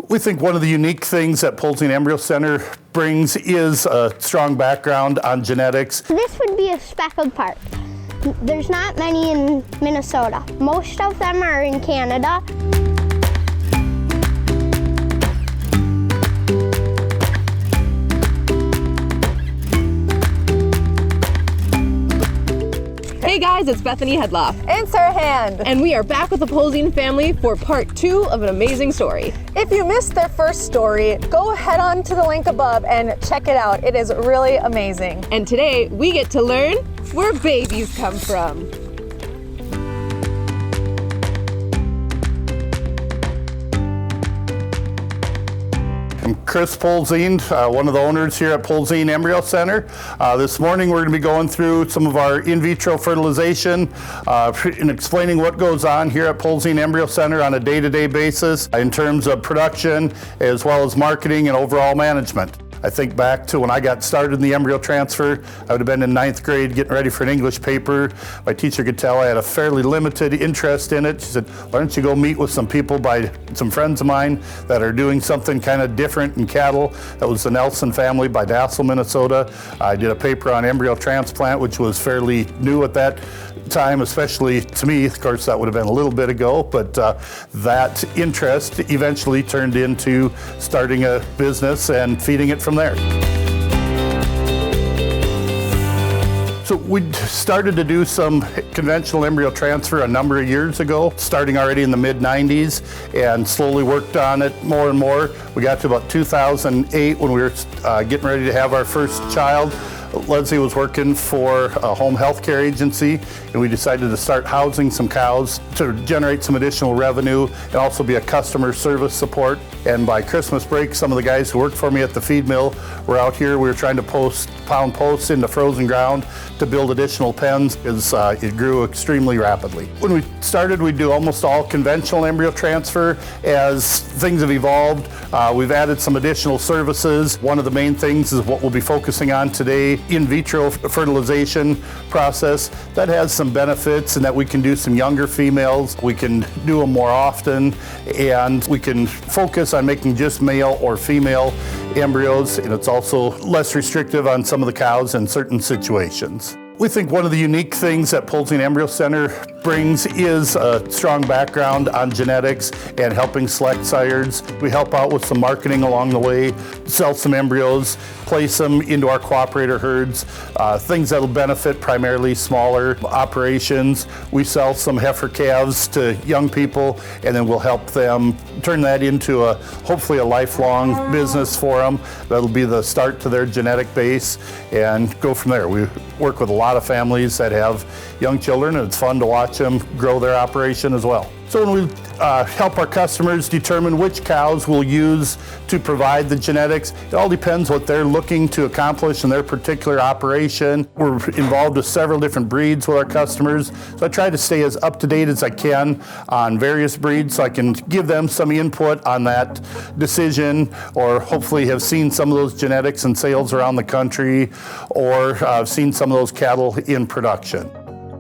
We think one of the unique things that Polzin Embryo Center brings is a strong background on genetics. This would be a speckled part. There's not many in Minnesota. Most of them are in Canada. Hey guys, it's Bethany Hedloff. And Sarah Hand. And we are back with the Polzine family for part 2 of an amazing story. If you missed their first story, go head on to the link above and check it out. It is really amazing. And today we get to learn where babies come from. I'm Chris Polzine, one of the owners here at Polzin Embryo Center. This morning we're going to be going through some of our in vitro fertilization and explaining what goes on here at Polzin Embryo Center on a day-to-day basis in terms of production as well as marketing and overall management. I think back to when I got started in the embryo transfer. I would have been in 9th grade getting ready for an English paper. My teacher could tell I had a fairly limited interest in it. She said, why don't you go meet with some people, by some friends of mine that are doing something kind of different in cattle. That was the Nelson family by Dassel, Minnesota. I did a paper on embryo transplant, which was fairly new at that time, especially to me. Of course, that would have been a little bit ago, but that interest eventually turned into starting a business and feeding it from there. So we started to do some conventional embryo transfer a number of years ago, starting already in the mid-90s, and slowly worked on it more and more. We got to about 2008 when we were getting ready to have our first child. Leslie was working for a home health care agency, and we decided to start housing some cows to generate some additional revenue and also be a customer service support. And by Christmas break, some of the guys who worked for me at the feed mill were out here. We were trying to pound posts into frozen ground to build additional pens as it grew extremely rapidly. When we started, we'd do almost all conventional embryo transfer. As things have evolved, we've added some additional services. One of the main things is what we'll be focusing on today, in vitro fertilization process. That has some benefits in that we can do some younger females, we can do them more often, and we can focus on making just male or female embryos, and it's also less restrictive on some of the cows in certain situations. We think one of the unique things that Polzin Embryo Center brings is a strong background on genetics and helping select sires. We help out with some marketing along the way, sell some embryos, place them into our cooperator herds, things that'll benefit primarily smaller operations. We sell some heifer calves to young people, and then we'll help them turn that into hopefully a lifelong business for them. That'll be the start to their genetic base and go from there. We work with a lot of families that have young children, and it's fun to watch them grow their operation as well. So when we help our customers determine which cows we'll use to provide the genetics, it all depends what they're looking to accomplish in their particular operation. We're involved with several different breeds with our customers, so I try to stay as up to date as I can on various breeds so I can give them some input on that decision, or hopefully have seen some of those genetics and sales around the country, or seen some of those cattle in production.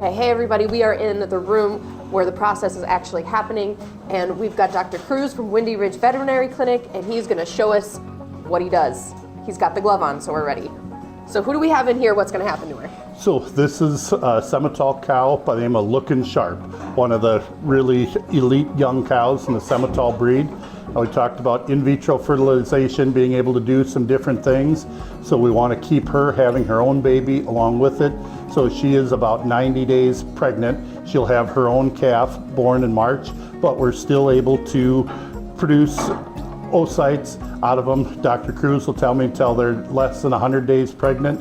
Hey everybody, we are in the room where the process is actually happening, and we've got Dr. Cruz from Windy Ridge Veterinary Clinic, and he's going to show us what he does. He's got the glove on, so we're ready. So who do we have in here? What's going to happen to her? So this is a Simmental cow by the name of Lookin' Sharp, one of the really elite young cows in the Simmental breed. We talked about in vitro fertilization, being able to do some different things. So we want to keep her having her own baby along with it. So she is about 90 days pregnant. She'll have her own calf born in March, but we're still able to produce oocytes out of them. Dr. Cruz will tell me until they're less than 100 days pregnant.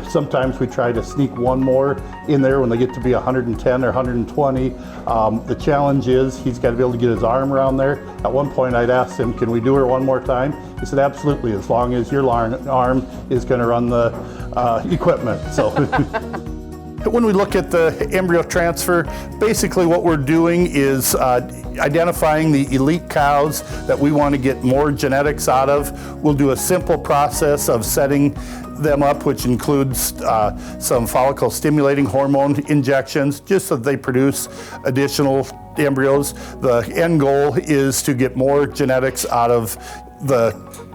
Sometimes we try to sneak one more in there when they get to be 110 or 120. The challenge is he's got to be able to get his arm around there. At one point I'd asked him, can we do her one more time? He said, absolutely, as long as your arm is going to run the equipment. So. When we look at the embryo transfer, basically what we're doing is identifying the elite cows that we want to get more genetics out of. We'll do a simple process of setting them up, which includes some follicle stimulating hormone injections, just so that they produce additional embryos. The end goal is to get more genetics out of the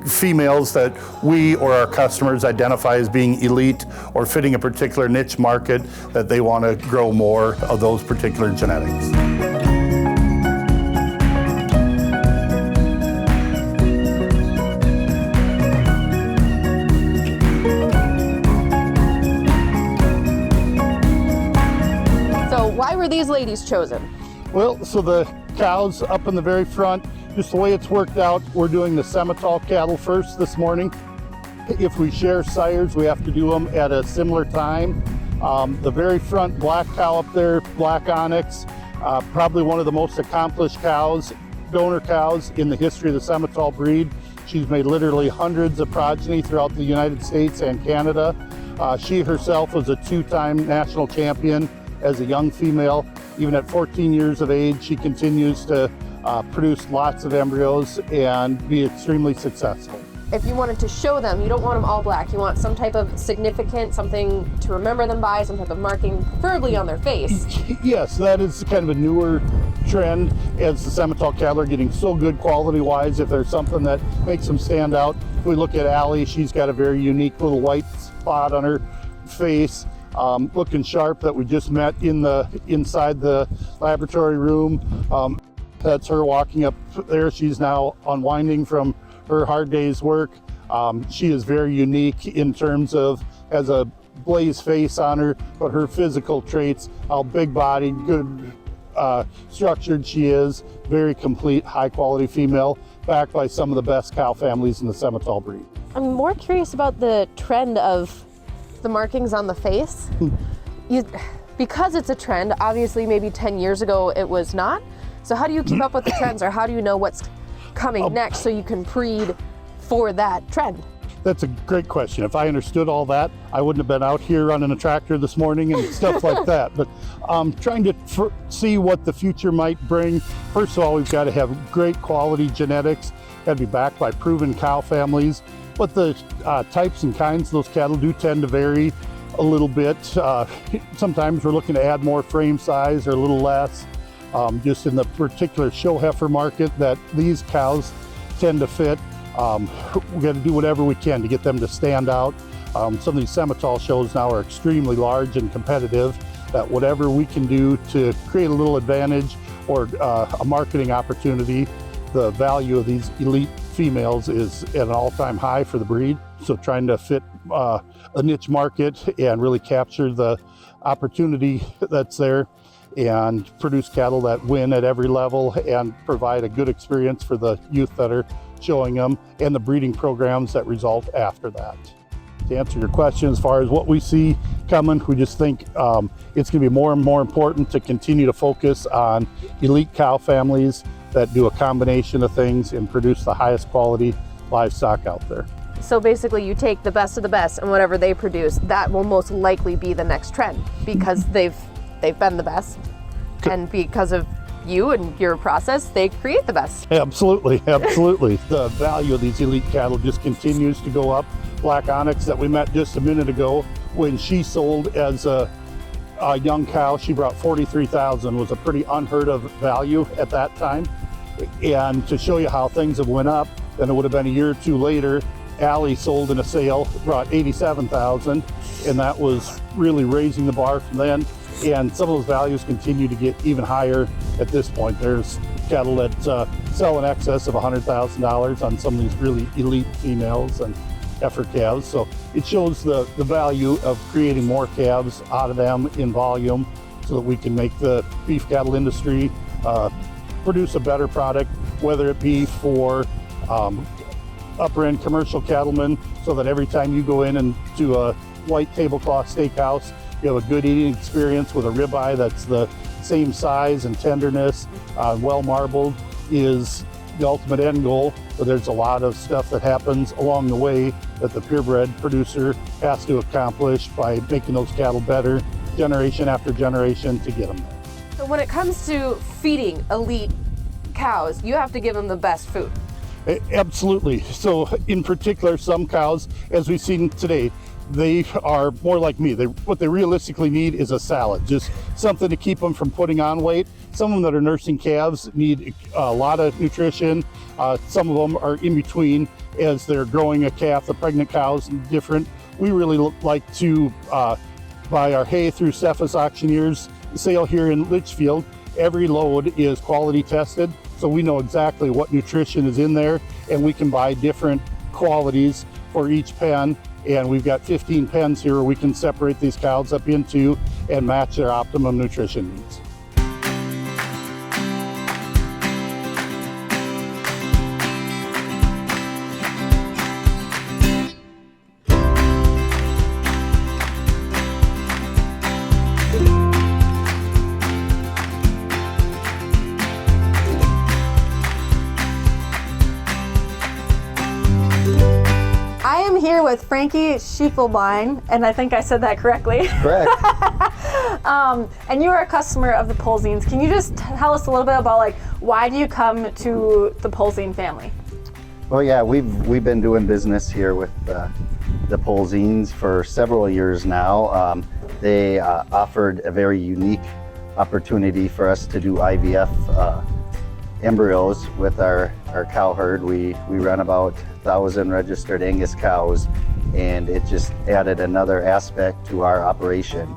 females that we or our customers identify as being elite or fitting a particular niche market that they want to grow more of those particular genetics. So why were these ladies chosen? Well, so the cows up in the very front, just the way it's worked out, we're doing the Simmental cattle first this morning. If we share sires, we have to do them at a similar time. The very front black cow up there, black onyx, probably one of the most accomplished cows, donor cows in the history of the Simmental breed. She's made literally hundreds of progeny throughout the United States and Canada. She herself was a two-time national champion as a young female. Even at 14 years of age, she continues to produce lots of embryos and be extremely successful. If you wanted to show them, you don't want them all black. You want some type of significant, something to remember them by, some type of marking, preferably on their face. Yes, that is kind of a newer trend as the Simmental cattle are getting so good quality-wise. If there's something that makes them stand out, if we look at Allie, she's got a very unique little white spot on her face. Looking sharp, that we just met inside the laboratory room. That's her walking up there. She's now unwinding from her hard day's work. She is very unique in terms of, has a blaze face on her, but her physical traits, how big-bodied, good structured she is, very complete, high-quality female, backed by some of the best cow families in the Simmental breed. I'm more curious about the trend of the markings on the face. Because it's a trend, obviously maybe 10 years ago it was not. So how do you keep up with the trends, or how do you know what's coming next so you can breed for that trend? That's a great question. If I understood all that, I wouldn't have been out here running a tractor this morning and stuff like that. But trying to see what the future might bring. First of all, we've got to have great quality genetics, got to be backed by proven cow families. But the types and kinds of those cattle do tend to vary a little bit. Sometimes we're looking to add more frame size or a little less. Just in the particular show heifer market that these cows tend to fit, we got to do whatever we can to get them to stand out. Some of these Simmental shows now are extremely large and competitive, that whatever we can do to create a little advantage or a marketing opportunity, the value of these elite females is at an all-time high for the breed. So trying to fit a niche market and really capture the opportunity that's there and produce cattle that win at every level and provide a good experience for the youth that are showing them, and the breeding programs that result after that. To answer your question, as far as what we see coming, we just think it's going to be more and more important to continue to focus on elite cow families that do a combination of things and produce the highest quality livestock out there. So basically you take the best of the best, and whatever they produce, that will most likely be the next trend, because they've been the best, and because of you and your process, they create the best. Absolutely, absolutely. The value of these elite cattle just continues to go up. Black Onyx that we met just a minute ago, when she sold as a young cow, she brought $43,000, was a pretty unheard of value at that time. And to show you how things have went up, then it would have been a year or two later, Allie sold in a sale, brought $87,000, and that was really raising the bar from then. And some of those values continue to get even higher at this point. There's cattle that sell in excess of $100,000 on some of these really elite females and heifer calves. So it shows the value of creating more calves out of them in volume, so that we can make the beef cattle industry produce a better product, whether it be for upper end commercial cattlemen, so that every time you go in and to a white tablecloth steakhouse, you have a good eating experience with a ribeye that's the same size and tenderness, well marbled, is the ultimate end goal. But there's a lot of stuff that happens along the way that the purebred producer has to accomplish by making those cattle better generation after generation to get them there. So when it comes to feeding elite cows, you have to give them the best food. Absolutely. So in particular, some cows, as we've seen today, they are more like me. What they realistically need is a salad, just something to keep them from putting on weight. Some of them that are nursing calves need a lot of nutrition. Some of them are in between as they're growing a calf. The pregnant cows different. We really like to buy our hay through Cephas Auctioneers sale here in Litchfield. Every load is quality tested, so we know exactly what nutrition is in there, and we can buy different qualities for each pen. And we've got 15 pens here where we can separate these cows up into and match their optimum nutrition needs. Here with Frankie Schiefelbein, and I think I said that correctly. Correct. And you are a customer of the Polzines. Can you just tell us a little bit about why do you come to the Polzine family? Well, yeah, we've been doing business here with the Polzines for several years now. They offered a very unique opportunity for us to do IVF embryos with our cow herd. We run about 1,000 registered Angus cows, and it just added another aspect to our operation.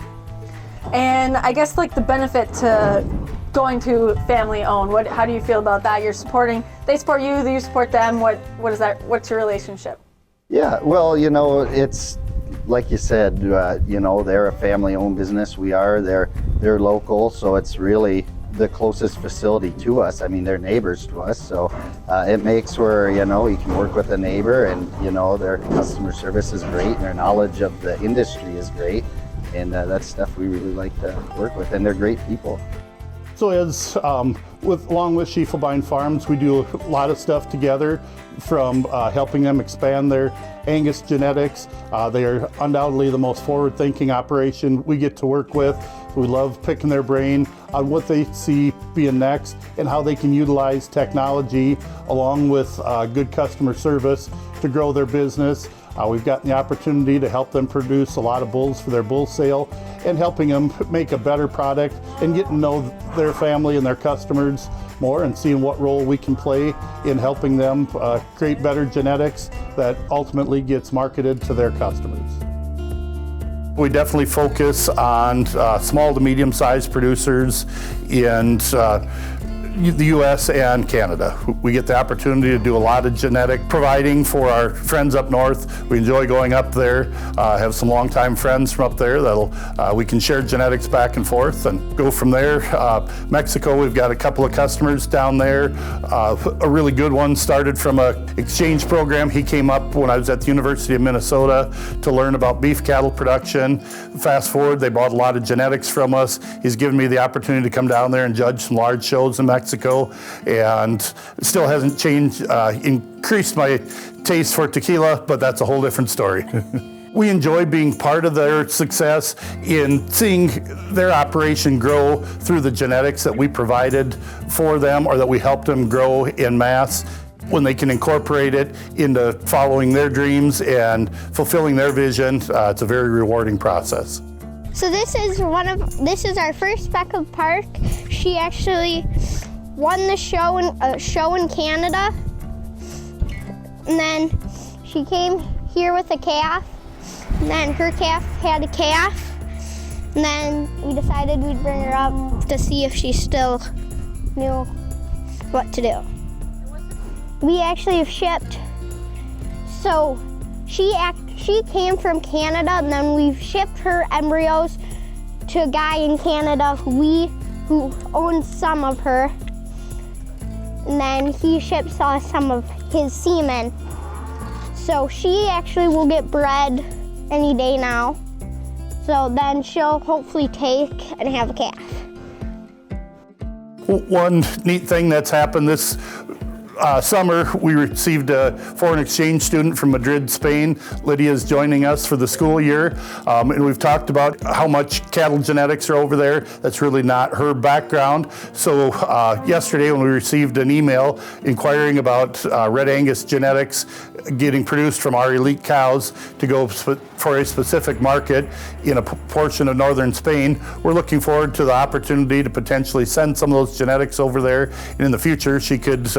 And I guess the benefit to going to family owned, how do you feel about that? They support you, you support them. What is that? What's your relationship? Yeah, well, it's like you said, they're a family owned business. They're local, so it's really the closest facility to us. I mean, they're neighbors to us, so it makes where you can work with a neighbor, and their customer service is great, and their knowledge of the industry is great, and that's stuff we really like to work with, and they're great people. So along with Schiefelbein Farms, we do a lot of stuff together, from helping them expand their Angus genetics. They are undoubtedly the most forward-thinking operation we get to work with. We love picking their brain on what they see being next and how they can utilize technology along with good customer service to grow their business. We've gotten the opportunity to help them produce a lot of bulls for their bull sale, and helping them make a better product and getting to know their family and their customers more, and seeing what role we can play in helping them create better genetics that ultimately gets marketed to their customers. We definitely focus on small to medium-sized producers in the U.S. and Canada. We get the opportunity to do a lot of genetic providing for our friends up north. We enjoy going up there, have some longtime friends from up there that'll we can share genetics back and forth and go from there. Mexico, we've got a couple of customers down there. A really good one started from an exchange program. He came up when I was at the University of Minnesota to learn about beef cattle production. Fast forward, they bought a lot of genetics from us. He's given me the opportunity to come down there and judge some large shows in Mexico, and it still hasn't changed, increased my taste for tequila, but that's a whole different story. We enjoy being part of their success in seeing their operation grow through the genetics that we provided for them, or that we helped them grow in mass. When they can incorporate it into following their dreams and fulfilling their vision, it's a very rewarding process. So this is our first speckled park. She actually won the show in Canada, and then she came here with a calf, and then her calf had a calf, and then we decided we'd bring her up to see if she still knew what to do. We actually have shipped, so she came from Canada, and then we've shipped her embryos to a guy in Canada who owns some of her, and then he ships us some of his semen. So she actually will get bred any day now. So then she'll hopefully take and have a calf. One neat thing that's happened this summer, we received a foreign exchange student from Madrid, Spain. Lydia is joining us for the school year. And we've talked about how much cattle genetics are over there. That's really not her background. So yesterday when we received an email inquiring about Red Angus genetics getting produced from our elite cows to go for a specific market in a portion of northern Spain, we're looking forward to the opportunity to potentially send some of those genetics over there. And in the future, she could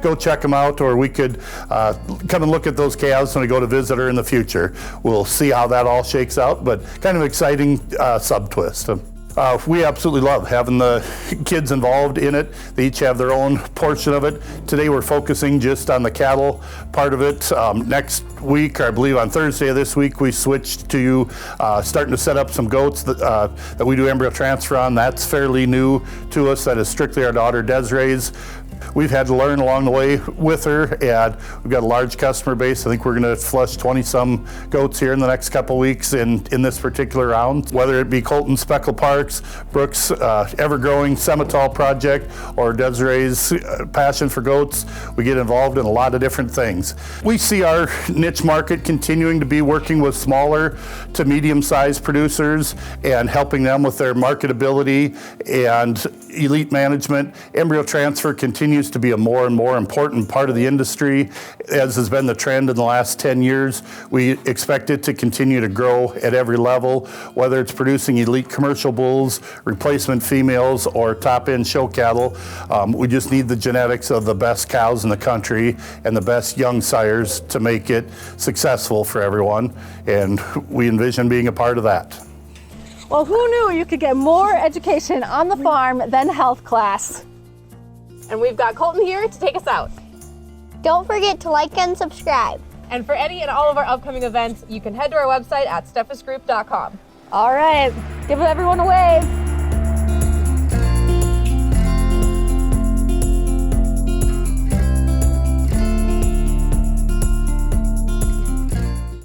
go check them out, or we could come and look at those calves when we go to visit her in the future. We'll see how that all shakes out, but kind of exciting sub-twist. We absolutely love having the kids involved in it. They each have their own portion of it. Today we're focusing just on the cattle part of it. Next week, or I believe on Thursday of this week, we switched to starting to set up some goats that we do embryo transfer on. That's fairly new to us. That is strictly our daughter Desiree's. We've had to learn along the way with her, and we've got a large customer base. I think we're going to flush 20-some goats here in the next couple weeks in this particular round. Whether it be Colton Speckle Parks, Brooke's ever-growing Simmental project, or Desiree's passion for goats, we get involved in a lot of different things. We see our niche market continuing to be working with smaller to medium-sized producers and helping them with their marketability and elite management. Embryo transfer continues to be a more and more important part of the industry, as has been the trend in the last 10 years. We expect it to continue to grow at every level, whether it's producing elite commercial bulls, replacement females, or top-end show cattle. We just need the genetics of the best cows in the country and the best young sires to make it successful for everyone, and we envision being a part of that. Well, who knew you could get more education on the farm than health class? And we've got Colton here to take us out. Don't forget to like and subscribe. And for any and all of our upcoming events, you can head to our website at steffisgroup.com. All right, give everyone a wave.